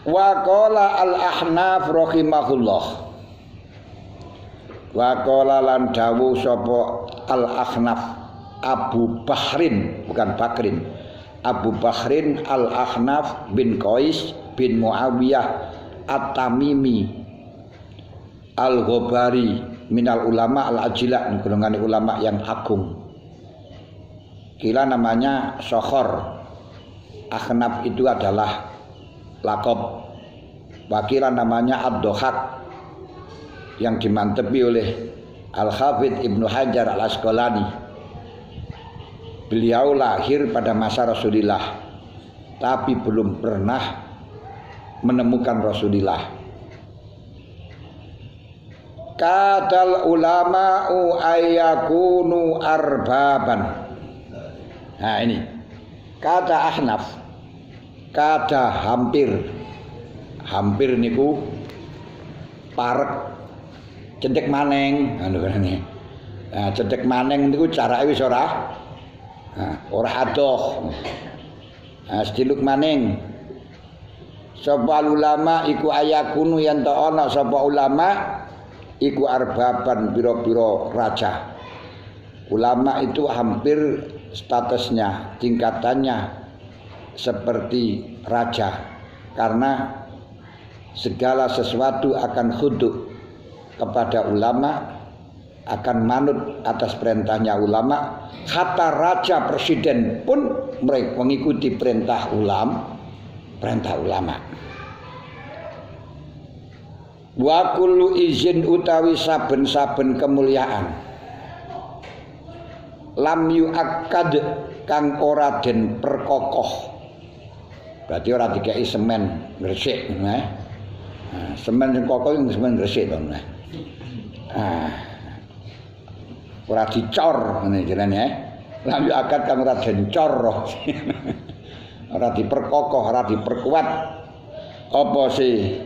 Wa qala al-Ahnaf rahimahullah. Wa qala lan dawuh sapa al-Ahnaf Abu Bahrin bukan Bakrin. Abu Bahrin al-Ahnaf bin Qais bin Muawiyah At-Tamimi Al-Ghobari minal ulama al-ajilah, golongan ulama yang agung. Kila namanya Sokhor. Ahnaf itu adalah lakob. Wakilan namanya Ad-Dohak yang dimantepi oleh Al-Hafidh Ibnu Hajar Al-Asqalani. Beliau lahir pada masa Rasulullah, tapi belum pernah menemukan Rasulullah. Kadal ulama'u ayyakunu arbaban. Nah ini kata Ahnaf, kata hampir niku parek cendek maneng anu ngene. Nah, cendek maneng niku carake wis ora adoh. Nah, sediluk maning. Sapa ulama iku ayakunu yen ta ana sapa ulama iku arbaban pira-pira raja. Ulama itu hampir statusnya, tingkatannya seperti raja, karena segala sesuatu akan khudu kepada ulama, akan manut atas perintahnya ulama. Hatta raja presiden pun mereka mengikuti perintah ulama. Wa kullu izin utawi saben-saben kemuliaan lam yu'akkad kang ora den perkokoh. Berarti ora dikei semen gresik, semen sing kokoh sing semen gresik to. Ora dicor ngene jenenge, lam yu'akkad kang ora den cor. Ora diperkokoh, ora diperkuat. Apa sih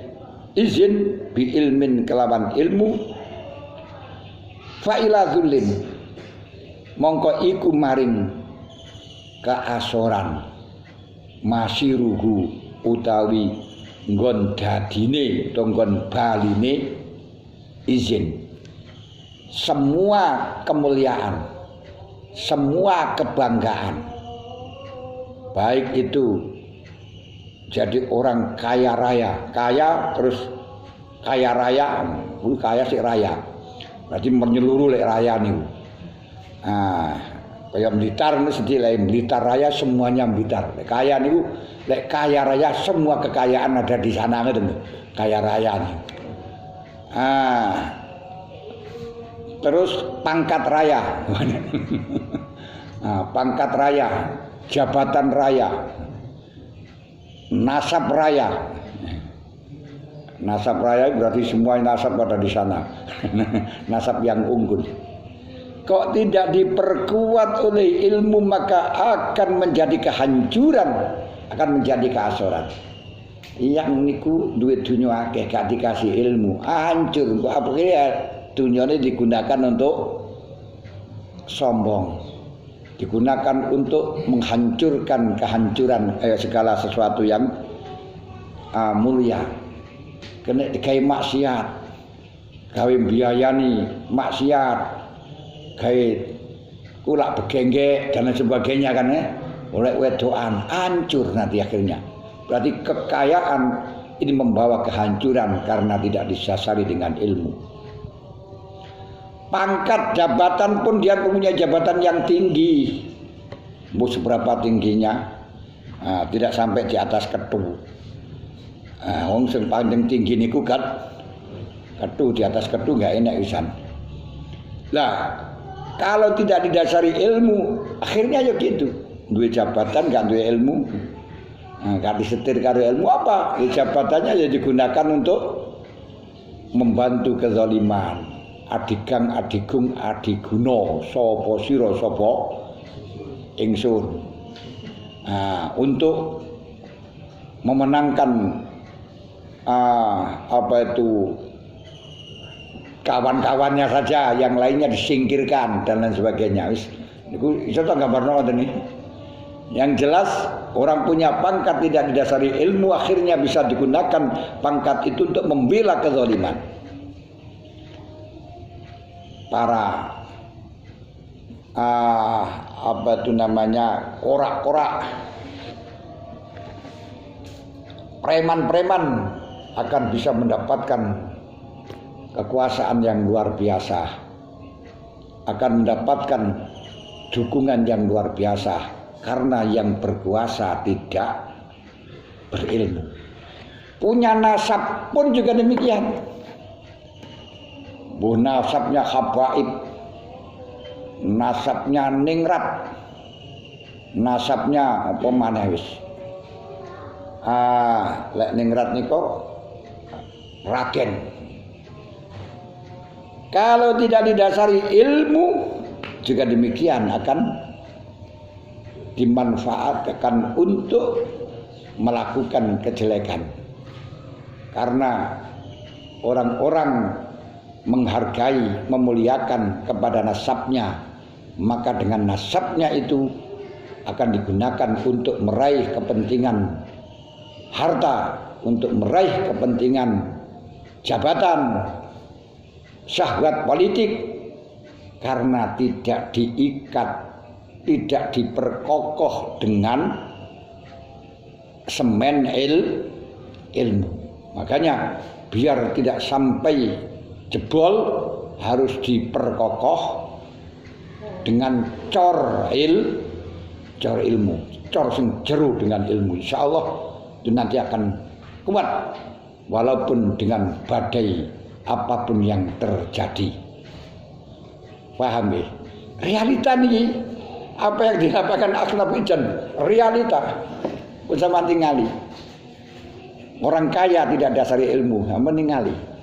izin bi ilmin kelawan ilmu fa ila dzulin mongko iku maring keasoran masiruhu utawi nggon dadine utawa nggon baline izin. Semua kemuliaan, semua kebanggaan, baik itu jadi orang kaya raya, kaya terus kaya raya, kaya si raya, berarti menyeluruh lek raya niku. Kayak Blitar ini sedih lah, Blitar raya semuanya Blitar. Lek kaya niku, lek kaya raya semua kekayaan ada di sana gitu, kaya raya nih. Terus pangkat raya, pangkat raya, jabatan raya, nasab raya. Nasab raya berarti semua nasab ada di sana. Nasab yang unggul. Kok tidak diperkuat oleh ilmu maka akan menjadi kehancuran, akan menjadi keasoran. Yang niku duit dunia akeh gak dikasih ilmu, hancur. Kok apa ya dunyane digunakan untuk sombong. Digunakan untuk menghancurkan kehancuran segala sesuatu yang mulia. Kena dikai maksiat, gawe biayani maksiat, gawe kulak begenggek dan lain sebagainya kan oleh wedoan, hancur nanti akhirnya. Berarti kekayaan ini membawa kehancuran karena tidak disasari dengan ilmu. Pangkat jabatan pun dia punya jabatan yang tinggi, mau seberapa tingginya, tidak sampai di atas ketu. Wong sing paling tinggi niku kan ketu, di atas ketu nggak enak pisan. Lah kalau tidak didasari ilmu, akhirnya ya gitu. Duwe jabatan gak duwe ilmu, gak disetir karo ilmu apa? Ya, jabatannya ya digunakan untuk membantu kezaliman. Adigang adigung adiguna sapa sira sapa ingsun. Untuk memenangkan kawan-kawannya saja, yang lainnya disingkirkan dan lain sebagainya. Wis niku iso to gambarno ngoten iki. Yang jelas orang punya pangkat tidak didasari ilmu, akhirnya bisa digunakan pangkat itu untuk membela kezaliman. Para korak-korak, preman-preman akan bisa mendapatkan kekuasaan yang luar biasa, akan mendapatkan dukungan yang luar biasa, karena yang berkuasa tidak berilmu. Punya nasab pun juga demikian. Nasabnya Habaib, nasabnya Ningrat, nasabnya apa maneh wis. Lek Ningrat niko Raden. Kalau tidak didasari ilmu juga demikian akan dimanfaatkan untuk melakukan kejelekan. Karena orang-orang menghargai, memuliakan kepada nasabnya, maka dengan nasabnya itu akan digunakan untuk meraih kepentingan harta, untuk meraih kepentingan jabatan, syahwat politik, karena tidak diikat, tidak diperkokoh dengan semen ilmu. Makanya biar tidak sampai jebol harus diperkokoh dengan cor ilmu, cor sing jeru dengan ilmu. Insyaallah itu nanti akan kuat walaupun dengan badai apapun yang terjadi. Paham ya? Realita nih, apa yang dikatakan Akhnaf Ijan, realita. Bersama tingali. Orang kaya tidak dasari ilmu, meningali.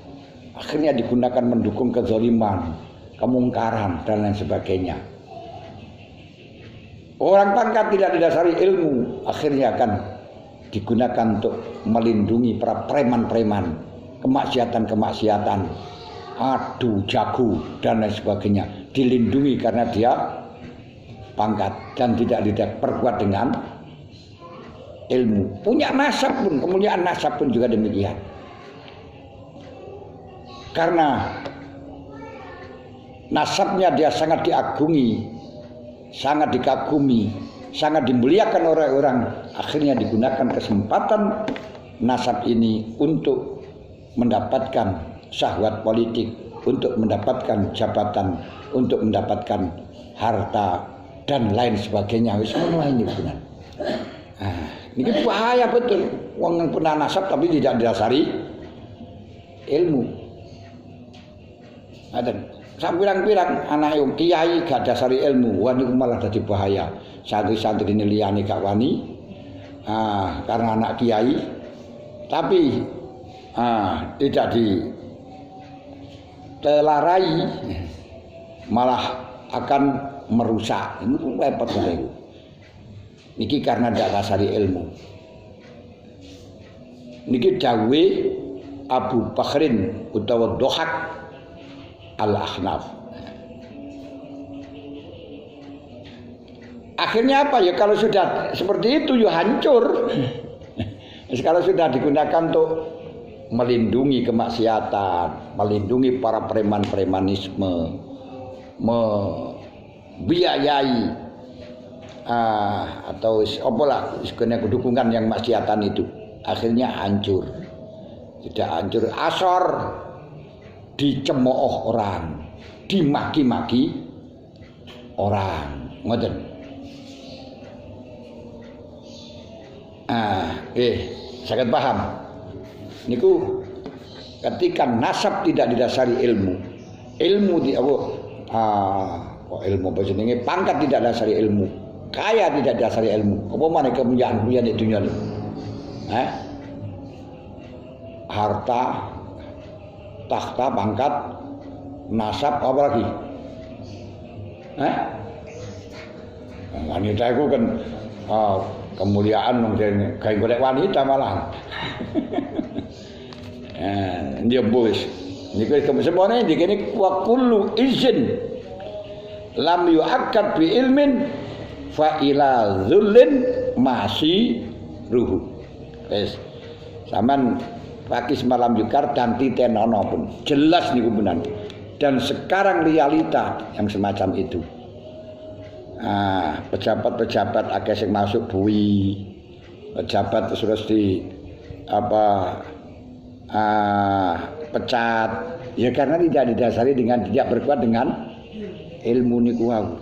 Akhirnya digunakan mendukung kezaliman, kemungkaran dan lain sebagainya. Orang pangkat tidak didasari ilmu, akhirnya akan digunakan untuk melindungi para preman-preman, kemaksiatan-kemaksiatan, adu jago dan lain sebagainya. Dilindungi karena dia pangkat dan tidak diperkuat dengan ilmu. Punya nasab pun, kemuliaan nasab pun juga demikian. Karena nasabnya dia sangat diagungi, sangat dikagumi, sangat dimuliakan oleh orang. Akhirnya digunakan kesempatan nasab ini untuk mendapatkan syahwat politik, untuk mendapatkan jabatan, untuk mendapatkan harta dan lain sebagainya. Semua ini benar. Ini bahaya betul. Wong yang punya nasab tapi tidak didasari ilmu. Ada sampirang-pirang anak yang kiai gak dasari ilmu, wah niku malah dadi bahaya. Santri-santri ini liyane gak wani, karena anak kiai, tapi tidak ditelarai, malah akan merusak. Ini repot sekali. Niki karena tidak dasari ilmu. Niki dawe Abu Bakrin utawa Dohak Al-Akhnaf. Akhirnya apa ya, kalau sudah seperti itu ya hancur. Kalau sudah digunakan untuk melindungi kemaksiatan, melindungi para preman-premanisme, membiayai atau apalah sebenarnya dukungan yang maksiatan itu, akhirnya hancur. Tidak hancur, asor, dicemooh orang, dimaki-maki orang, ngoten. Sangat paham. Niku ketika nasab tidak didasari ilmu ilmu apa jenenge, pangkat tidak dasari ilmu, kaya tidak dasari ilmu, apa mana kemuliaan di dunia ini? Harta, takhta, pangkat, nasab, apa lagi? Wanita itu kan kemuliaan kayak golek wanita malah. Dia bos. Niku semuanya dikene wa kullu izin lam yu'akkad bi ilmin fa ila dzullin masih ruhu. Wis sampean pakis malam yukar dan titenono pun jelas niku benar. Dan sekarang realita yang semacam itu. Pejabat-pejabat akeh sing masuk bui, pejabat terus di pecat ya karena tidak didasari dengan tidak berkuat dengan ilmu niku wau.